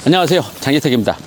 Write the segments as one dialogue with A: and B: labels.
A: 안녕하세요, 장희택입니다.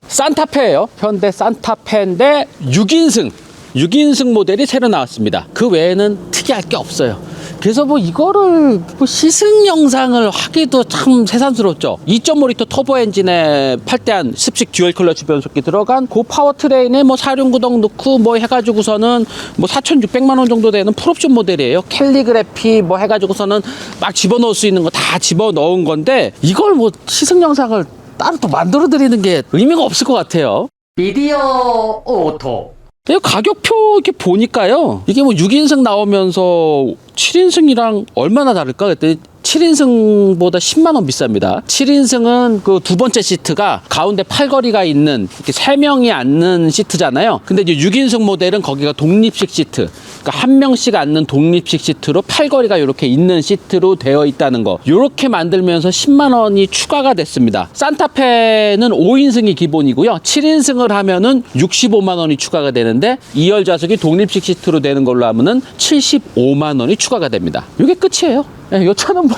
A: 산타페예요. 현대 산타페인데 6인승 모델이 새로 나왔습니다. 그 외에는 특이할 게 없어요. 그래서 이거를 시승 영상을 하기도 참 새삼스럽죠. 2.5L 터보 엔진에 8대한 습식 듀얼 클러치 변속기 들어간 그 파워트레인에 사륜구동 넣고 해가지고서는 4,600만 원 정도 되는 풀옵션 모델이에요. 캘리그래피 해가지고서는 막 집어넣을 수 있는 거 다 집어넣은 건데, 이걸 시승 영상을 따로 또 만들어 드리는 게 의미가 없을 것 같아요.
B: 미디어 오토.
A: 가격표 이렇게 보니까요, 이게 6인승 나오면서 7인승이랑 얼마나 다를까 그랬더니 7인승보다 10만 원 비쌉니다. 7인승은 그 두 번째 시트가 가운데 팔걸이가 있는 이렇게 3명이 앉는 시트잖아요. 근데 이제 6인승 모델은 거기가 독립식 시트, 그러니까 한 명씩 앉는 독립식 시트로 팔걸이가 이렇게 있는 시트로 되어 있다는 거, 이렇게 만들면서 10만 원이 추가가 됐습니다. 산타페는 5인승이 기본이고요. 7인승을 하면은 65만 원이 추가가 되는데, 2열 좌석이 독립식 시트로 되는 걸로 하면은 75만 원이 추가가 됩니다. 이게 끝이에요. 요 차는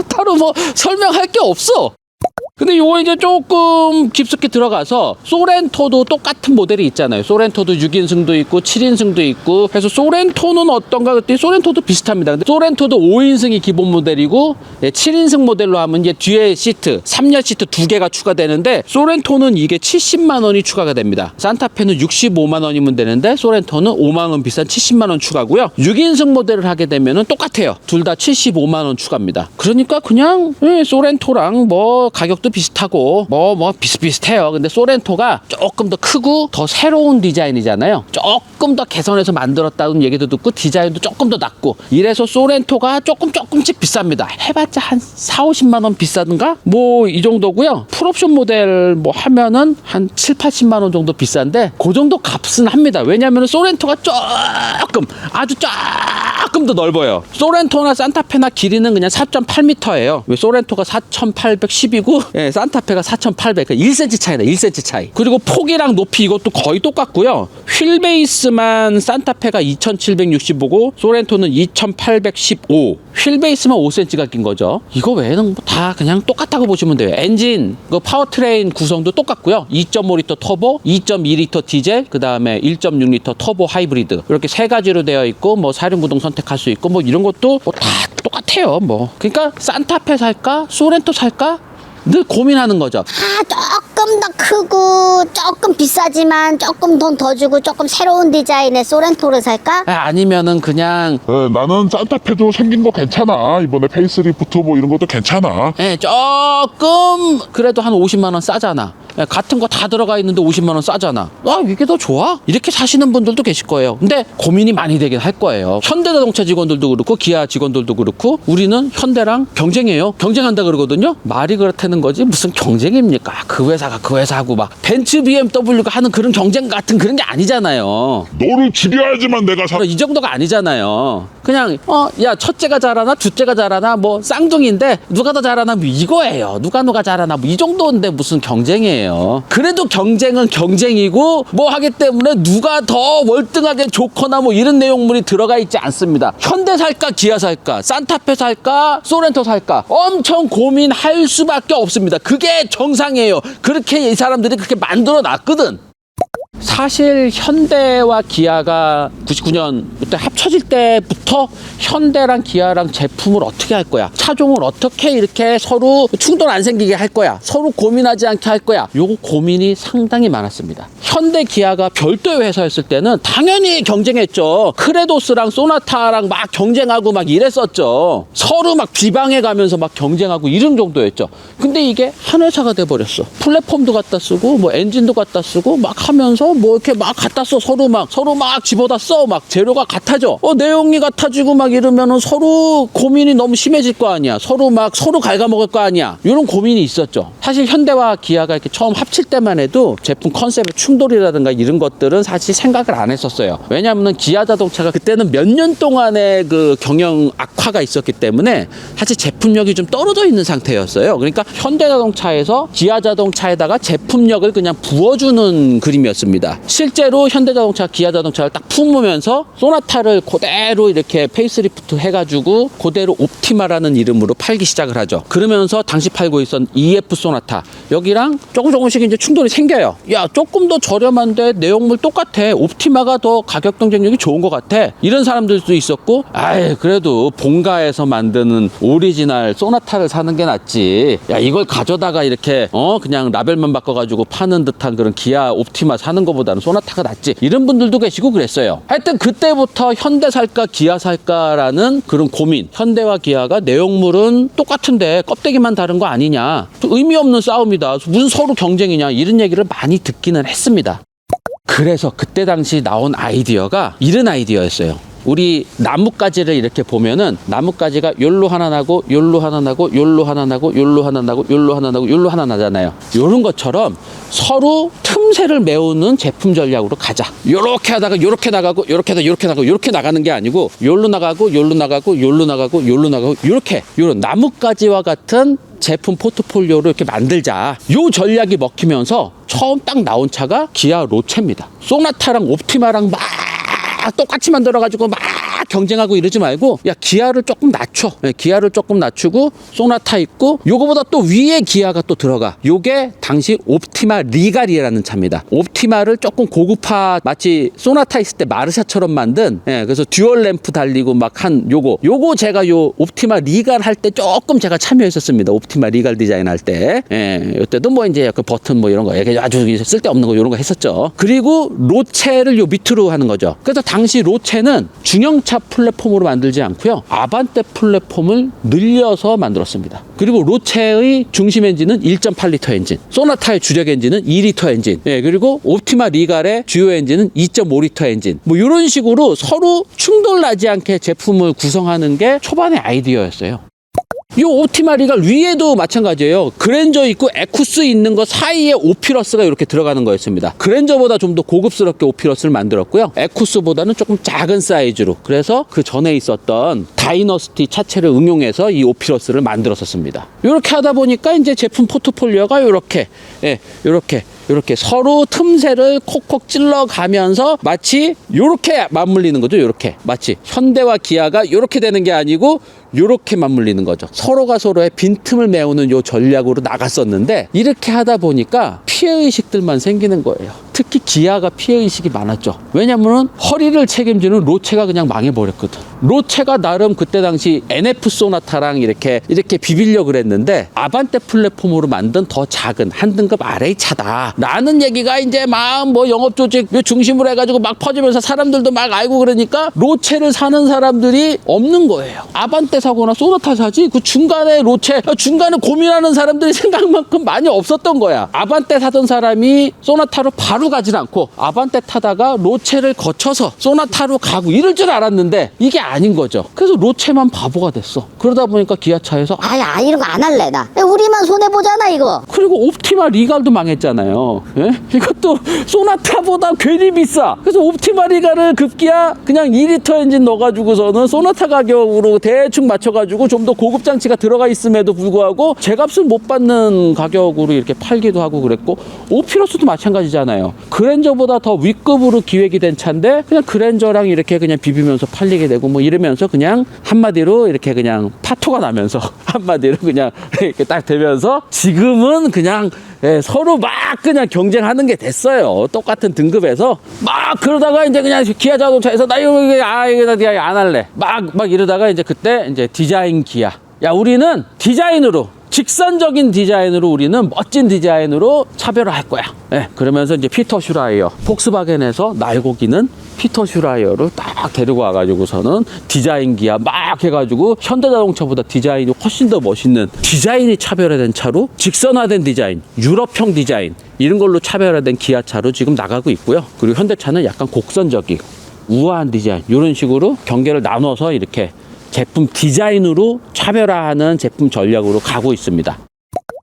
A: 따로 설명할 게 없어. 근데 요거 이제 조금 깊숙이 들어가서, 소렌토도 똑같은 모델이 있잖아요. 소렌토도 6인승도 있고 7인승도 있고 해서, 소렌토는 어떤가 그랬더니 소렌토도 비슷합니다. 근데 소렌토도 5인승이 기본 모델이고 7인승 모델로 하면 이제 뒤에 시트 3열 시트 2개가 추가되는데, 소렌토는 이게 70만 원이 추가가 됩니다. 산타페는 65만 원이면 되는데 소렌토는 5만 원 비싼 70만 원 추가고요. 6인승 모델을 하게 되면은 똑같아요. 둘 다 75만 원 추가입니다. 그러니까 그냥 소렌토랑 가격도 비슷하고 비슷비슷해요. 근데 소렌토가 조금 더 크고 더 새로운 디자인이잖아요. 조금 더 개선해서 만들었다는 얘기도 듣고, 디자인도 조금 더 낫고, 이래서 소렌토가 조금씩 비쌉니다. 해봤자 한 4, 50만 원 비싸든가 이 정도고요. 풀옵션 모델 하면은 한 7, 80만 원 정도 비싼데, 그 정도 값은 합니다. 왜냐하면 소렌토가 아주 조금 더 넓어요. 소렌토나 산타페나 길이는 그냥 4.8m예요. 소렌토가 4,810이고 산타페가 4,800, 1cm 차이다. 1cm 차이. 그리고 폭이랑 높이 이것도 거의 똑같고요. 휠 베이스만 산타페가 2,765고 소렌토는 2,815. 휠 베이스만 5cm가 낀 거죠. 이거 외에는 다 그냥 똑같다고 보시면 돼요. 엔진, 파워트레인 구성도 똑같고요. 2.5L 터보, 2.2L 디젤, 그 다음에 1.6L 터보 하이브리드, 이렇게 세 가지로 되어 있고, 사륜구동 선택할 수 있고, 이런 것도 다 똑같아요. 그러니까 산타페 살까 소렌토 살까 늘 고민하는 거죠.
C: 조금 더 크고 조금 비싸지만 조금 돈 더 주고 조금 새로운 디자인의 소렌토를 살까?
A: 아니면은 그냥
D: 나는 산타페도 생긴 거 괜찮아. 이번에 페이스리프트 이런 것도 괜찮아.
A: 조금 그래도 한 50만 원 싸잖아. 같은 거 다 들어가 있는데 50만 원 싸잖아. 이게 더 좋아? 이렇게 사시는 분들도 계실 거예요. 근데 고민이 많이 되긴 할 거예요. 현대자동차 직원들도 그렇고 기아 직원들도 그렇고, 우리는 현대랑 경쟁해요. 경쟁한다 그러거든요. 말이 그렇다는 거지 무슨 경쟁입니까? 그 회사가 그 회사하고 벤츠 BMW가 하는 그런 경쟁 같은 그런 게 아니잖아요.
D: 너를 죽여야지만 내가
A: 이 정도가 아니잖아요. 그냥 야, 첫째가 잘하나 둘째가 잘하나 쌍둥이인데 누가 더 잘하나 이거예요. 누가 잘하나 이 정도인데 무슨 경쟁이에요. 그래도 경쟁은 경쟁이고 하기 때문에 누가 더 월등하게 좋거나 이런 내용물이 들어가 있지 않습니다. 현대 살까 기아 살까 산타페 살까 소렌토 살까 엄청 고민할 수밖에 없습니다. 그게 정상이에요. 그렇게 이 사람들이 그렇게 만들어 놨거든. 사실 현대와 기아가 99년부터 합쳐질 때부터 현대랑 기아랑 제품을 어떻게 할 거야, 차종을 어떻게 이렇게 서로 충돌 안 생기게 할 거야, 서로 고민하지 않게 할 거야, 요거 고민이 상당히 많았습니다. 현대 기아가 별도의 회사였을 때는 당연히 경쟁했죠. 크레도스랑 소나타랑 경쟁하고 이랬었죠. 서로 비방해 가면서 경쟁하고 이런 정도였죠. 근데 이게 한 회사가 돼버렸어. 플랫폼도 갖다 쓰고 엔진도 갖다 쓰고 하면서 이렇게 갖다 써. 서로 집어다 써. 재료가 같아져. 내용이 같아지고 이러면은 서로 고민이 너무 심해질 거 아니야. 서로 갉아먹을 거 아니야. 이런 고민이 있었죠. 사실 현대와 기아가 이렇게 처음 합칠 때만 해도 제품 컨셉의 충돌이라든가 이런 것들은 사실 생각을 안 했었어요. 왜냐하면 기아 자동차가 그때는 몇 년 동안의 그 경영 악화가 있었기 때문에 사실 제품력이 좀 떨어져 있는 상태였어요. 그러니까 현대 자동차에서 기아 자동차에다가 제품력을 그냥 부어주는 그림이었습니다. 있습니다. 실제로 현대자동차, 기아자동차를 딱 품으면서 소나타를 그대로 이렇게 페이스리프트 해가지고 그대로 옵티마라는 이름으로 팔기 시작을 하죠. 그러면서 당시 팔고 있었던 EF 소나타 여기랑 조금씩 이제 충돌이 생겨요. 야, 조금 더 저렴한데 내용물 똑같아. 옵티마가 더 가격 경쟁력이 좋은 것 같아. 이런 사람들도 있었고, 아이 그래도 본가에서 만드는 오리지널 소나타를 사는 게 낫지. 야, 이걸 가져다가 이렇게 그냥 라벨만 바꿔가지고 파는 듯한 그런 기아 옵티마 사는 것보다는 소나타가 낫지. 이런 분들도 계시고 그랬어요. 하여튼 그때부터 현대 살까 기아 살까라는 그런 고민. 현대와 기아가 내용물은 똑같은데 껍데기만 다른 거 아니냐. 의미 없는 싸움이다. 무슨 서로 경쟁이냐. 이런 얘기를 많이 듣기는 했습니다. 그래서 그때 당시 나온 아이디어가 이런 아이디어였어요. 우리 나뭇가지를 이렇게 보면은 나뭇가지가 요로 하나 나고 요로 하나 나고 요로 하나 나고 요로 하나 나고 요로 하나 나고 요로 하나 나잖아요. 요런 것처럼 서로 틈새를 메우는 제품 전략으로 가자. 요렇게 하다가 요렇게 나가고 요렇게 하다가 요렇게 나가고 요렇게 나가는 게 아니고 요로 나가고 요로 나가고 요로 나가고 요로 나가고 요렇게 요런 나뭇가지와 같은 제품 포트폴리오를 이렇게 만들자. 요 전략이 먹히면서 처음 딱 나온 차가 기아 로체입니다. 소나타랑 옵티마랑 막 똑같이 만들어가지고 막 경쟁하고 이러지 말고 야 기아를 조금 낮춰. 기아를 조금 낮추고 소나타 있고 요거보다 또 위에 기아가 또 들어가. 요게 당시 옵티마 리갈이라는 차입니다. 옵티마를 조금 고급화 마치 소나타 있을 때 마르샤처럼 만든 그래서 듀얼 램프 달리고 막 한 요거 제가 요 옵티마 리갈 할 때 조금 제가 참여했었습니다. 옵티마 리갈 디자인 할 때 요때도 뭐 이제 약간 버튼 뭐 이런 거 아주 쓸데없는 거 이런 거 했었죠. 그리고 로체를 요 밑으로 하는 거죠. 그래서 당시 로체는 중형차 플랫폼으로 만들지 않고요. 아반떼 플랫폼을 늘려서 만들었습니다. 그리고 로체의 중심 엔진은 1.8리터 엔진, 소나타의 주력 엔진은 2리터 엔진, 그리고 옵티마 리갈의 주요 엔진은 2.5리터 엔진. 뭐 이런 식으로 서로 충돌나지 않게 제품을 구성하는 게 초반의 아이디어였어요. 이 옵티마 리갈 위에도 마찬가지예요. 그랜저 있고 에쿠스 있는 거 사이에 오피러스가 이렇게 들어가는 거였습니다. 그랜저보다 좀 더 고급스럽게 오피러스를 만들었고요. 에쿠스보다는 조금 작은 사이즈로. 그래서 그 전에 있었던 다이너스티 차체를 응용해서 이 오피러스를 만들었었습니다. 이렇게 하다 보니까 이제 제품 포트폴리오가 이렇게 서로 틈새를 콕콕 찔러가면서 마치 이렇게 맞물리는 거죠. 이렇게 마치 현대와 기아가 이렇게 되는 게 아니고 이렇게 맞물리는 거죠. 서로가 서로의 빈틈을 메우는 요 전략으로 나갔었는데 이렇게 하다 보니까 피해의식들만 생기는 거예요. 특히 기아가 피해의식이 많았죠. 왜냐면은 허리를 책임지는 로체가 그냥 망해버렸거든. 로체가 나름 그때 당시 NF 소나타랑 이렇게 비비려 그랬는데 아반떼 플랫폼으로 만든 더 작은 한 등급 아래의 차다 라는 얘기가 이제 막 뭐 영업조직 중심으로 해가지고 막 퍼지면서 사람들도 막 알고 그러니까 로체를 사는 사람들이 없는 거예요. 아반떼 사거나 소나타 사지 그 중간에 로체 중간에 고민하는 사람들이 생각만큼 많이 없었던 거야. 아반떼 사던 사람이 소나타로 바로 가진 않고 아반떼 타다가 로체를 거쳐서 소나타로 가고 이럴 줄 알았는데 이게 아닌 거죠. 그래서 로체만 바보가 됐어. 그러다 보니까 기아차에서
C: 아야 이런 거 안 할래 나. 우리만 손해 보잖아 이거.
A: 그리고 옵티마 리갈도 망했잖아요. 이것도 소나타보다 괜히 비싸. 그래서 옵티마 리갈을 급기야 그냥 2리터 엔진 넣어가지고서는 소나타 가격으로 대충 맞춰가지고 좀 더 고급 장치가 들어가 있음에도 불구하고 제값을 못 받는 가격으로 이렇게 팔기도 하고 그랬고 오피러스도 마찬가지잖아요. 그랜저보다 더 윗급으로 기획이 된 차인데 그냥 그랜저랑 이렇게 그냥 비비면서 팔리게 되고 뭐 이러면서 그냥 한마디로 이렇게 그냥 파토가 나면서 한마디로 그냥 이렇게 딱 되면서 지금은 그냥 서로 막 그냥 경쟁하는 게 됐어요. 똑같은 등급에서 막 그러다가 이제 그냥 기아 자동차에서 나 이거 안 할래. 막 이러다가 이제 그때 이제 디자인 기아. 야 우리는 디자인으로 직선적인 디자인으로 우리는 멋진 디자인으로 차별화할 거야. 그러면서 이제 피터 슈라이어 폭스바겐에서 날고기는 피터 슈라이어를 딱 데리고 와가지고서는 디자인 기아 막 해가지고 현대자동차보다 디자인이 훨씬 더 멋있는 디자인이 차별화된 차로 직선화된 디자인, 유럽형 디자인 이런 걸로 차별화된 기아차로 지금 나가고 있고요. 그리고 현대차는 약간 곡선적이고 우아한 디자인 이런 식으로 경계를 나눠서 이렇게 제품 디자인으로 차별화하는 제품 전략으로 가고 있습니다.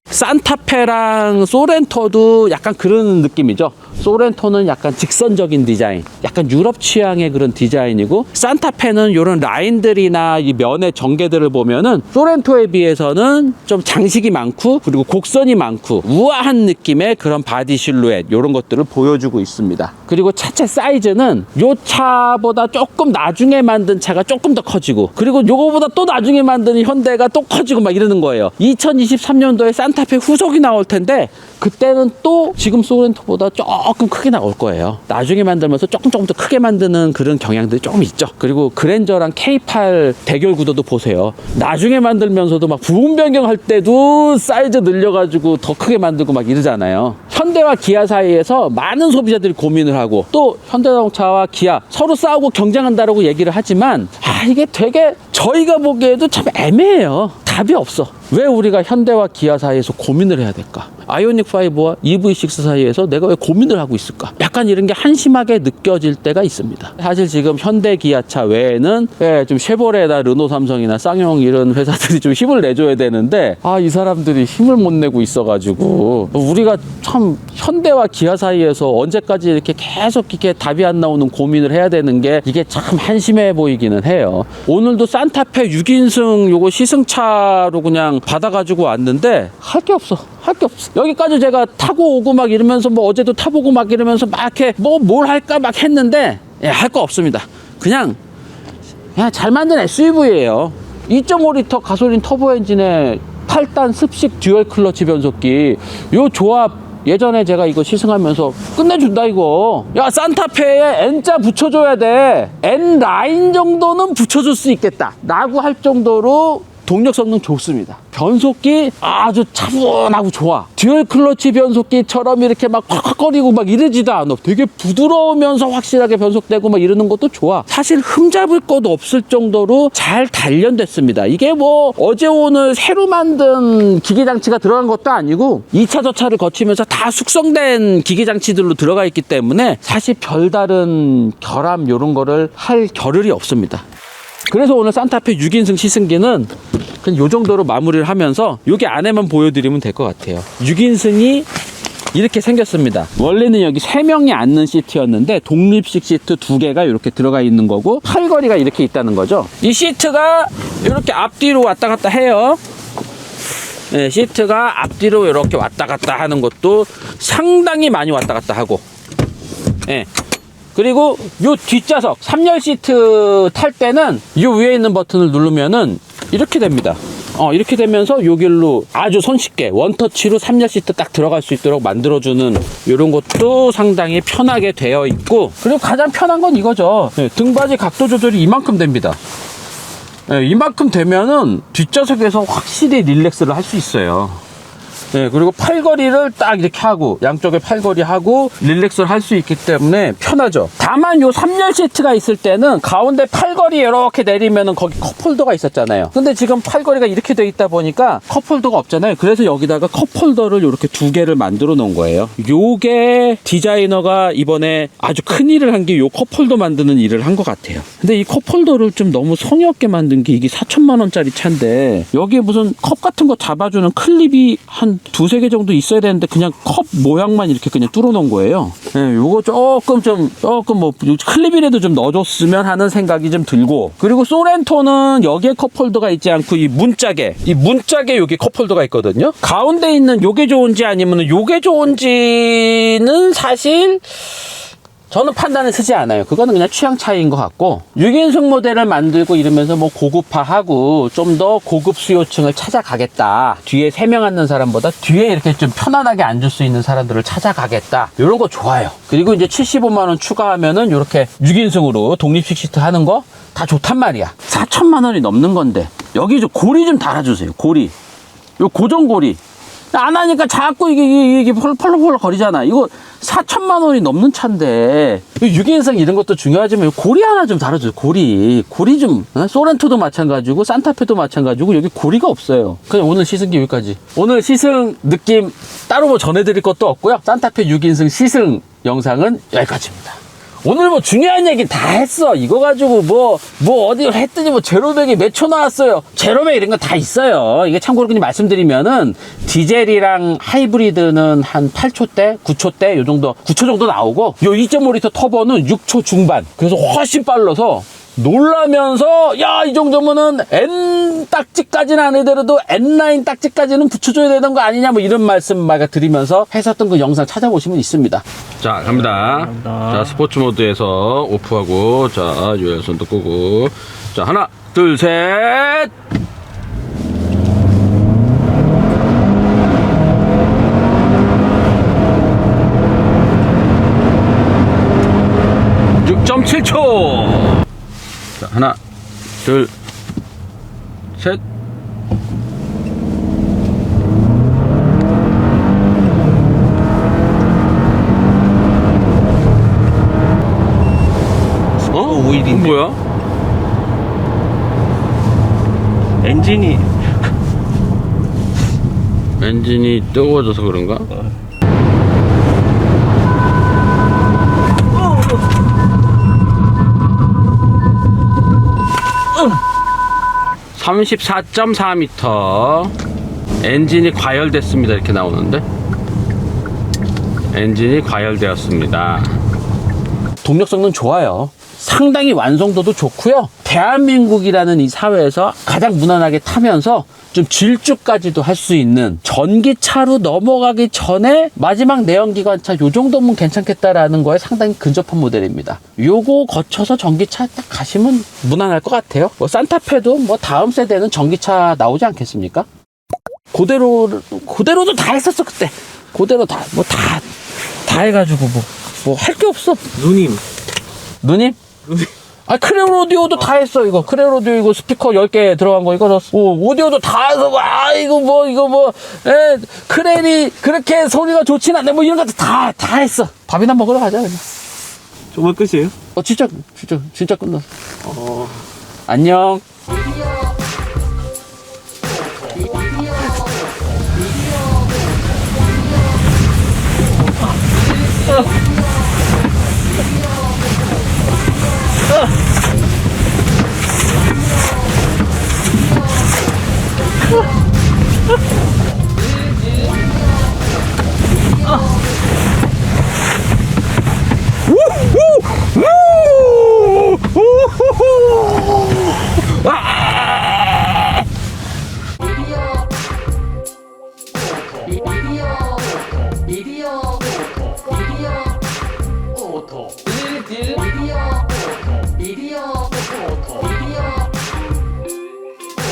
A: 산타페랑 소렌토도 약간 그런 느낌이죠. 소렌토는 약간 직선적인 디자인, 약간 유럽 취향의 그런 디자인이고, 산타페는 이런 라인들이나 이 면의 전개들을 보면은 소렌토에 비해서는 좀 장식이 많고, 그리고 곡선이 많고 우아한 느낌의 그런 바디 실루엣, 이런 것들을 보여주고 있습니다. 그리고 차체 사이즈는 요 차보다 조금 나중에 만든 차가 조금 더 커지고, 그리고 요거보다 또 나중에 만든 현대가 또 커지고 막 이러는 거예요. 2023년도에 산타페 후속이 나올 텐데, 그때는 또 지금 소렌토보다 조금 크게 나올 거예요. 나중에 만들면서 조금 더 크게 만드는 그런 경향들이 조금 있죠. 그리고 그랜저랑 K8 대결 구도도 보세요. 나중에 만들면서도 막 부분 변경할 때도 사이즈 늘려가지고 더 크게 만들고 막 이러잖아요. 현대와 기아 사이에서 많은 소비자들이 고민을 하고, 또 현대자동차와 기아 서로 싸우고 경쟁한다라고 얘기를 하지만, 이게 되게 저희가 보기에도 참 애매해요. 답이 없어. 왜 우리가 현대와 기아 사이에서 고민을 해야 될까? 아이오닉5와 EV6 사이에서 내가 왜 고민을 하고 있을까? 약간 이런 게 한심하게 느껴질 때가 있습니다. 사실 지금 현대 기아차 외에는 좀 쉐보레나 르노 삼성이나 쌍용 이런 회사들이 좀 힘을 내줘야 되는데, 이 사람들이 힘을 못 내고 있어가지고 우리가 참 현대와 기아 사이에서 언제까지 이렇게 계속 이렇게 답이 안 나오는 고민을 해야 되는 게, 이게 참 한심해 보이기는 해요. 오늘도 산타페 6인승 요거 시승차로 그냥 받아가지고 왔는데 할 게 없어. 여기까지 제가 타고 오고 막 이러면서, 뭐 어제도 타보고 막 이러면서 막 이렇게 뭘 할까 막 했는데, 할 거 없습니다. 그냥 잘 만든 SUV예요. 2.5리터 가솔린 터보 엔진에 8단 습식 듀얼 클러치 변속기, 요 조합 예전에 제가 이거 시승하면서 끝내준다 이거. 야, 산타페에 N자 붙여줘야 돼. N라인 정도는 붙여줄 수 있겠다 라고 할 정도로 동력 성능 좋습니다. 변속기 아주 차분하고 좋아. 듀얼 클러치 변속기처럼 이렇게 막 콱콱거리고 막 이러지도 않아. 되게 부드러우면서 확실하게 변속되고 막 이러는 것도 좋아. 사실 흠잡을 것도 없을 정도로 잘 단련됐습니다. 이게 뭐 어제 오늘 새로 만든 기계장치가 들어간 것도 아니고 2차 저차를 거치면서 다 숙성된 기계장치들로 들어가 있기 때문에 사실 별다른 결함 이런 거를 할 겨를이 없습니다. 그래서 오늘 산타페 6인승 시승기는 그냥 요 정도로 마무리를 하면서 여기 안에만 보여드리면 될 것 같아요. 6인승이 이렇게 생겼습니다. 원래는 여기 3명이 앉는 시트였는데 독립식 시트 2개가 이렇게 들어가 있는 거고, 팔걸이가 이렇게 있다는 거죠. 이 시트가 이렇게 앞뒤로 왔다 갔다 해요. 네, 시트가 앞뒤로 이렇게 왔다 갔다 하는 것도 상당히 많이 왔다 갔다 하고, 네. 그리고 요 뒷좌석 3열 시트 탈 때는 요 위에 있는 버튼을 누르면은 이렇게 됩니다. 이렇게 되면서 요 길로 아주 손쉽게 원터치로 3열 시트 딱 들어갈 수 있도록 만들어주는 이런 것도 상당히 편하게 되어 있고, 그리고 가장 편한 건 이거죠. 등받이 각도 조절이 이만큼 됩니다. 이만큼 되면은 뒷좌석에서 확실히 릴렉스를 할 수 있어요. 그리고 팔걸이를 딱 이렇게 하고, 양쪽에 팔걸이 하고 릴렉스를 할 수 있기 때문에 편하죠. 다만 요 3열 시트가 있을 때는 가운데 팔걸이 이렇게 내리면은 거기 컵홀더가 있었잖아요. 근데 지금 팔걸이가 이렇게 돼 있다 보니까 컵홀더가 없잖아요. 그래서 여기다가 컵홀더를 이렇게 2개를 만들어 놓은 거예요. 요게 디자이너가 이번에 아주 큰 일을 한 게 요 컵홀더 만드는 일을 한 것 같아요. 근데 이 컵홀더를 좀 너무 성의 없게 만든 게, 이게 4천만 원짜리 차인데 여기에 무슨 컵 같은 거 잡아주는 클립이 한 2-3개 정도 있어야 되는데 그냥 컵 모양만 이렇게 그냥 뚫어 놓은 거예요. 요거 조금 뭐 클립이라도 좀 넣어줬으면 하는 생각이 좀 들고, 그리고 소렌토는 여기에 컵홀더가 있지 않고 이 문짝에 여기 컵홀더가 있거든요. 가운데 있는 요게 좋은지 아니면 요게 좋은지는 사실 저는 판단을 쓰지 않아요. 그거는 그냥 취향 차이인 것 같고, 6인승 모델을 만들고 이러면서 뭐 고급화하고 좀 더 고급 수요층을 찾아가겠다, 뒤에 3명 앉는 사람보다 뒤에 이렇게 좀 편안하게 앉을 수 있는 사람들을 찾아가겠다, 이런 거 좋아요. 그리고 이제 75만 원 추가하면은 이렇게 6인승으로 독립식 시트 하는 거 다 좋단 말이야. 4천만 원이 넘는 건데 여기 좀 고리 좀 달아주세요. 고리, 요 고정고리 안 하니까 자꾸 이게 펄펄펄 거리잖아. 이거 4천만 원이 넘는 차인데, 6인승 이런 것도 중요하지만 고리 하나 좀 달아줘요. 고리 좀. 소렌토도 마찬가지고 산타페도 마찬가지고 여기 고리가 없어요. 그냥 오늘 시승기 여기까지. 오늘 시승 느낌 따로 뭐 전해드릴 것도 없고요. 산타페 6인승 시승 영상은 여기까지입니다. 오늘 뭐 중요한 얘기 다 했어. 이거 가지고 뭐 어디 했더니 뭐 제로백이 몇 초 나왔어요. 제로백 이런 거 다 있어요. 이게 참고로 그냥 말씀드리면은 디젤이랑 하이브리드는 한 8초대, 9초대 요 정도, 9초 정도 나오고 요 2.5리터 터보는 6초 중반. 그래서 훨씬 빨라서 놀라면서 야, 이 정도면은 N 딱지까지는 아니더라도 N9 딱지까지는 붙여줘야 되는 거 아니냐 뭐 이런 말씀 막 드리면서 했었던 그 영상 찾아보시면 있습니다. 자, 갑니다. 자, 스포츠 모드에서 오프하고 자, 유연선도 끄고 자, 하나 둘 셋. (6.7초) 자, 하나, 둘, 셋.
E: 오일인데
A: 뭐야? 엔진이 뜨거워져서 그런가?
E: 어.
A: 34.4m. 엔진이 과열됐습니다. 이렇게 나오는데 엔진이 과열되었습니다. 동력 성능 좋아요. 상당히 완성도도 좋고요. 대한민국이라는 이 사회에서 가장 무난하게 타면서 좀 질주까지도 할 수 있는 전기차로 넘어가기 전에 마지막 내연기관차 요 정도면 괜찮겠다라는 거에 상당히 근접한 모델입니다. 요거 거쳐서 전기차 딱 가시면 무난할 것 같아요. 뭐 산타페도 뭐 다음 세대는 전기차 나오지 않겠습니까? 그대로도 다 했었어 그때. 그대로 다 해가지고 뭐 할 게 없어. 누님? 아, 크레오 오디오도 다 했어, 이거. 크레오 오디오 이거 스피커 10개 들어간 거, 이거 오디오도 다 해서, 크레리 그렇게 소리가 좋진 않네, 뭐 이런 것도 다 했어. 밥이나 먹으러 가자, 그냥.
E: 정말 끝이에요?
A: 진짜 끝났어. 안녕.
B: 미디어 오토